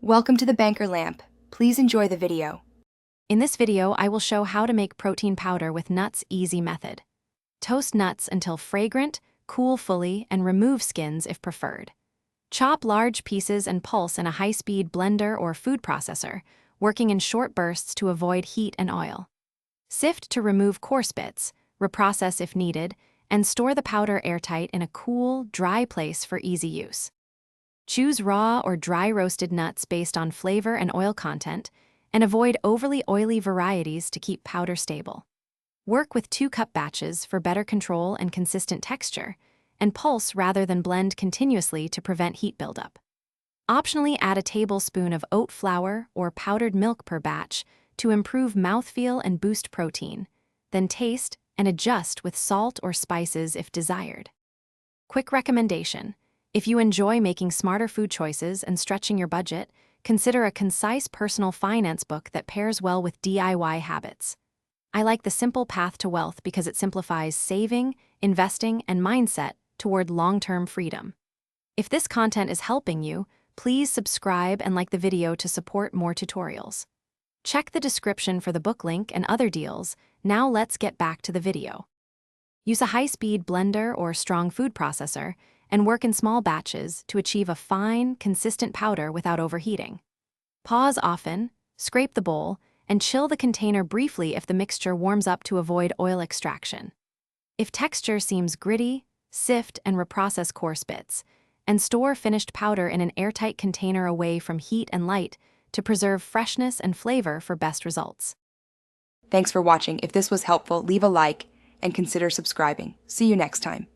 Welcome to the Banker Lamp. Please enjoy the video. In this video, I will show how to make protein powder with nuts easy method. Toast nuts until fragrant, cool fully, and remove skins if preferred. Chop large pieces and pulse in a high-speed blender or food processor, working in short bursts to avoid heat and oil. Sift to remove coarse bits, reprocess if needed, and store the powder airtight in a cool, dry place for easy use. Choose raw or dry roasted nuts based on flavor and oil content, and avoid overly oily varieties to keep powder stable. Work with 2-cup batches for better control and consistent texture, and pulse rather than blend continuously to prevent heat buildup. Optionally add a tablespoon of oat flour or powdered milk per batch to improve mouthfeel and boost protein, then taste and adjust with salt or spices if desired. Quick recommendation: if you enjoy making smarter food choices and stretching your budget, consider a concise personal finance book that pairs well with DIY habits. I like The Simple Path to Wealth because it simplifies saving, investing, and mindset toward long-term freedom. If this content is helping you, please subscribe and like the video to support more tutorials. Check the description for the book link and other deals. Now let's get back to the video. Use a high-speed blender or strong food processor and work in small batches to achieve a fine, consistent powder without overheating. Pause often, scrape the bowl, and chill the container briefly if the mixture warms up to avoid oil extraction. If texture seems gritty, sift and reprocess coarse bits, and store finished powder in an airtight container away from heat and light to preserve freshness and flavor for best results. Thanks for watching. If this was helpful, leave a like and consider subscribing. See you next time.